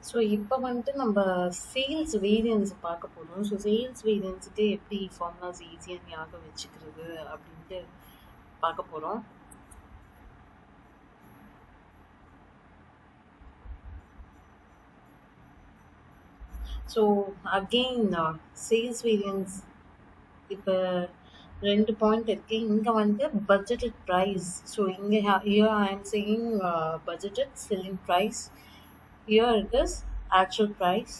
So இப்போ வந்துட்டு நம்ம சேல்ஸ் வேரியன்ஸ் பார்க்க போகிறோம். ஸோ சேல்ஸ் வேரியன்ஸுக்கு எப்படி ஃபார்முலாஸ் ஈஸியாக ஞாபகம் வச்சுக்கிறது அப்படின்ட்டு பார்க்க போகிறோம். ஸோ அகெயின் சேல்ஸ் வேரியன்ஸ் இப்போ 2 பாயிண்ட் இருக்கு. இங்கே வந்து பட்ஜெட்டட் ப்ரைஸ். ஸோ இங்கே here I am saying budgeted selling price. Here it is actual price.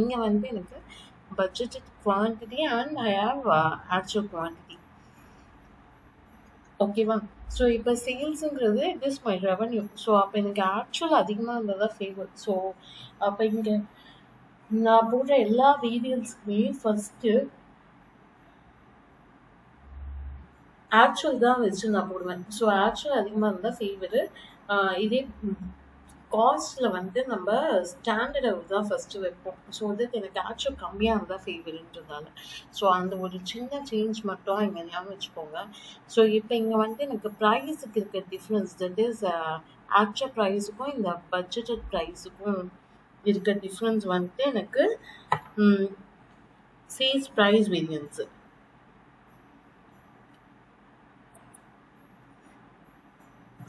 இங்கே வந்து எனக்கு budgeted quantity and I have actual quantity. ஓகேவா? ஸோ இப்போ சேல்ஸுங்கிறது it is my revenue. So அப்போ எனக்கு ஆக்சுவல் அதிகமாக இருந்ததா ஃபேவர். ஸோ அப்போ இங்கே நான் போடுற எல்லா வேரியன்ஸுக்குமே ஃபஸ்ட்டு ஆக்சுவல் தான் வச்சு நான் போடுவேன். ஸோ ஆக்சுவல் அதிகமாக இருந்தால் ஃபேவரு. இதே காஸ்ட்டில் வந்து நம்ம ஸ்டாண்டர்டை தான் ஃபஸ்ட்டு வைப்போம். ஸோ அதுக்கு எனக்கு ஆக்சுவல் கம்மியாக இருந்தால் ஃபேவருன்றதால. ஸோ அந்த ஒரு சின்ன சேஞ்ச் மட்டும் இங்கே ஞாபகம் வச்சுக்கோங்க. ஸோ இப்போ இங்கே வந்து எனக்கு ப்ரைஸுக்கு இருக்க டிஃப்ரென்ஸ் தட் இஸ் ஆக்சுவல் ப்ரைஸுக்கும் இந்த பட்ஜெட்டட் ப்ரைஸுக்கும் இருக்க டிஃப்ரென்ஸ் வந்துட்டு எனக்கு சேல்ஸ் ப்ரைஸ் வேரியன்ஸு.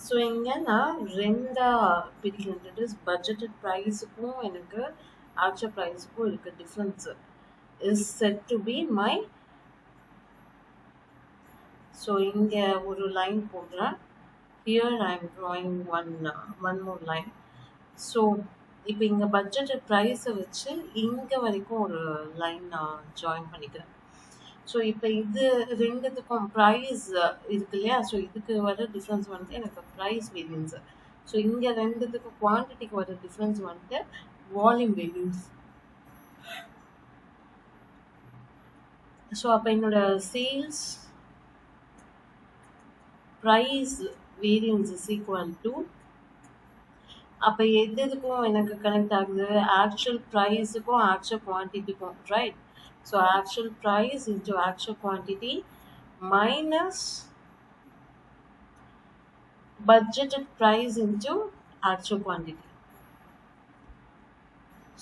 ஸோ இங்கே நான் ரெண்டாக பிரிக்கிறேன். தட் இஸ் பட்ஜெட்டட் ப்ரைஸுக்கும் எனக்கு ஆக்சுவல் ப்ரைஸுக்கும் இருக்க difference is set to be my. So இங்கே ஒரு லைன் போடுறேன். Here I M drawing one more line. So இப்போ இங்கே பட்ஜெட்டட் ப்ரைஸை வச்சு இங்கே வரைக்கும் ஒரு லைன் நான் ஜாயின் பண்ணிக்கிறேன். ஸோ இப்போ இது ரெண்டுத்துக்கும் ப்ரைஸ் இருக்கு இல்லையா? ஸோ இதுக்கு வர டிஃப்ரென்ஸ் வந்துட்டு எனக்கு ப்ரைஸ் வேரியன்ஸு. ஸோ இங்கே ரெண்டுத்துக்கும் குவான்டிட்டிக்கு வர டிஃப்ரென்ஸ் வந்துட்டு வால்யூம் வேரியன்ஸ். ஸோ அப்போ என்னோட sales price variance is equal to, அப்போ எதுக்கும் எனக்கு கனெக்ட் ஆகுது? ஆக்சுவல் ப்ரைஸுக்கும் ஆக்சுவல் குவான்டிட்டிக்கும், right? So actual price into actual quantity minus budgeted price into actual quantity.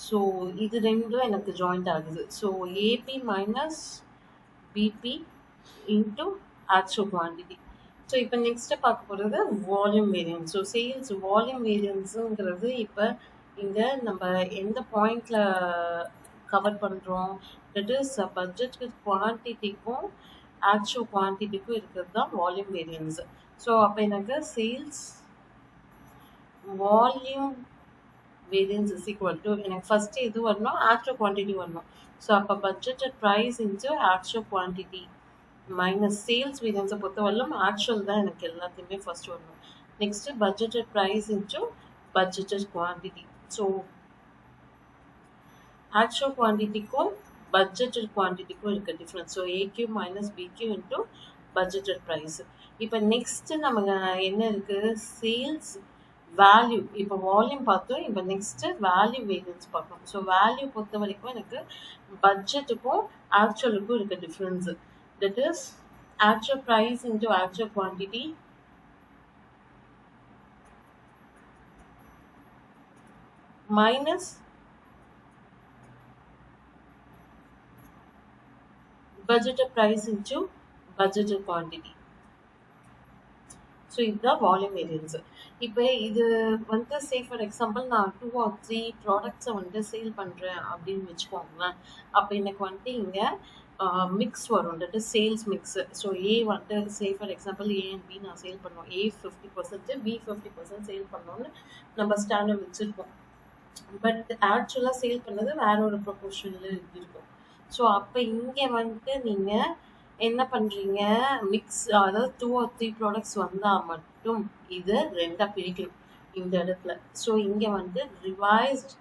So இது ரெண்டும் எனக்கு ஜாயிண்ட் ஆகுது. So AP minus BP into actual quantity. So இப்போ நெக்ஸ்ட்டு பார்க்க போகிறது volume variance. So sales volume வேரியன்ஸுங்கிறது இப்போ இங்கே நம்ம எந்த பாயிண்டில் கவர் பண்ணுறோம்? தட் இஸ் பட்ஜெட் குவான்டிட்டிக்கும் ஆக்சுவல் குவான்டிட்டிக்கும் இருக்கிறது தான் வால்யூம் வேரியன்ஸ். ஸோ அப்போ எனக்கு sales volume variance is equal to, எனக்கு ஃபஸ்ட்டு இது வரணும், ஆக்சுவல் குவான்டிட்டி வரணும். ஸோ அப்போ budgeted price into actual quantity minus sales வேரியன்ஸை பொறுத்தவரையிலும் ஆக்சுவல் தான் எனக்கு எல்லாத்தையுமே ஃபஸ்ட் வரணும். Next budgeted price into budgeted quantity. So actual குவான்டிட்டிக்கும் பட்ஜெட்டட் குவான்டிட்டிக்கும் இருக்க difference. So AQ minus BQ into budgeted price. இப்போ நெக்ஸ்ட்டு நமக்கு என்ன இருக்குது? Sales value. இப்போ வால்யூம் பார்த்தோம், இப்போ நெக்ஸ்ட்டு வேல்யூ வேரியன்ஸ் பார்க்கணும். ஸோ வேல்யூ பொறுத்த வரைக்கும் எனக்கு பட்ஜெட்டுக்கும் ஆக்சுவலுக்கும் இருக்க difference. That is actual price into actual quantity minus budgeted price into budgeted quantity. So இதுதான் வால்யூம் வேரியன்ஸு. இப்போ இது வந்து சே ஃபார் எக்ஸாம்பிள் நான் 2 or 3 ப்ராடக்ட்ஸை வந்து சேல் பண்ணுறேன் அப்படின்னு வச்சுக்கோங்களேன். அப்போ எனக்கு வந்துட்டு இங்கே மிக்ஸ் வரும். That is sales mix. So A வந்துட்டு say for example A and B நான் சேல் பண்ணுவோம். ஏ 50%, பி 50% சேல் பண்ணோன்னு நம்ம ஸ்டாண்டர்ட் வச்சுருப்போம். பட் ஆக்சுவலாக சேல் பண்ணது வேற ஒரு ப்ரொபோர்ஷனில் இருக்கும். ஸோ அப்போ இங்கே வந்துட்டு நீங்கள் என்ன பண்ணுறீங்க? மிக்ஸ், அதாவது 2 or 3 ப்ராடக்ட்ஸ் வந்தால் மட்டும் இது ரெண்டாக பிரிக்கணும் இந்த இடத்துல. ஸோ இங்கே வந்து ரிவைஸ்ட்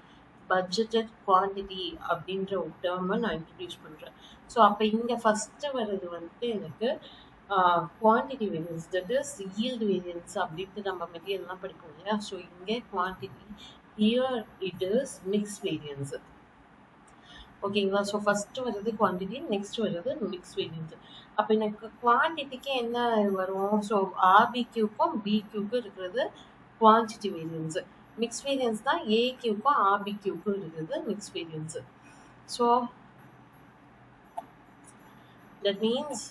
பட்ஜெட்டட் குவான்டிட்டி அப்படின்ற ஒரு டேர்மை நான் இன்ட்ரடியூஸ் பண்ணுறேன். ஸோ அப்போ இங்கே ஃபஸ்ட்டு வர்றது வந்துட்டு எனக்கு quantity variance, that is yield variance அப்படின்ட்டு நம்ம மெட்டீரியல்லாம் படிப்போம் இல்லையா? ஸோ இங்கே quantity, here it is mix variance. ஓகேங்களா? ஸோ ஃபஸ்ட்டு வர்றது குவான்டிட்டி, நெக்ஸ்ட் வர்றது மிக்ஸ் வேரியன்ஸ். அப்போ எனக்கு குவான்டிட்டிக்கு என்ன வரும்? ஸோ ஆர்பிக்யூக்கும் பிக்யூக்கும் இருக்கிறது குவான்டிட்டி வேரியன்ஸு. மிக்ஸ் வேரியன்ஸ் தான் ஏக்யூக்கும் ஆர்பிக்யூக்கும் இருக்குது mix variance. So that means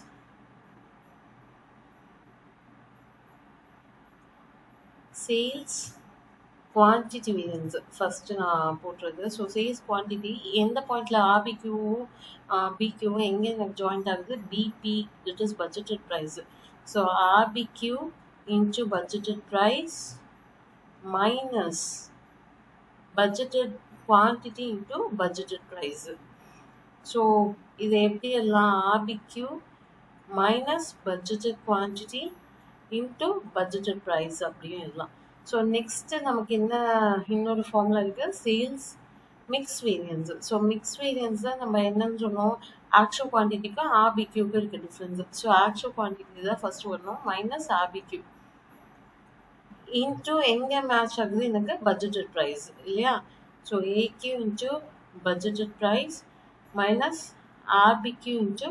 sales quantity variance first நான் போட்டுறது. ஸோ சேல்ஸ் குவான்டிட்டி எந்த பாயிண்டில் ஆர்பிக்யூவும் பிக்யூவும் எங்கே எனக்கு ஜாயிண்ட் ஆகுது, BP it is budgeted price. So RBQ into budgeted price minus budgeted quantity into budgeted price. So இது எப்படி எல்லாம் RBQ minus budgeted quantity into budgeted price அப்படியும் எல்லாம். ஸோ நெக்ஸ்ட்டு நமக்கு என்ன இன்னொரு ஃபார்முலா இருக்குது, sales mix variance. So mix variance தான் நம்ம என்னன்னு சொன்னோம், ஆக்சுவல் குவான்டிட்டிக்கும் ஆர்பிக்யூக்கும் இருக்குது டிஃப்ரென்ஸ். ஸோ ஆக்சுவல் குவான்டிட்டி தான் ஃபஸ்ட்டு வரணும் மைனஸ் ஆர்பிக்யூ இன்ட்டு எங்கே மேட்ச் ஆகுது எனக்கு பட்ஜெட்டட் ப்ரைஸ் இல்லையா. So AQ into budgeted price minus RBQ into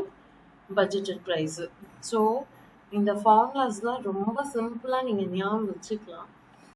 budgeted price. So இந்த ஃபார்முலாஸ்லாம் ரொம்ப சிம்பிளாக நீங்கள் ஞாபகம் வச்சுக்கலாம்.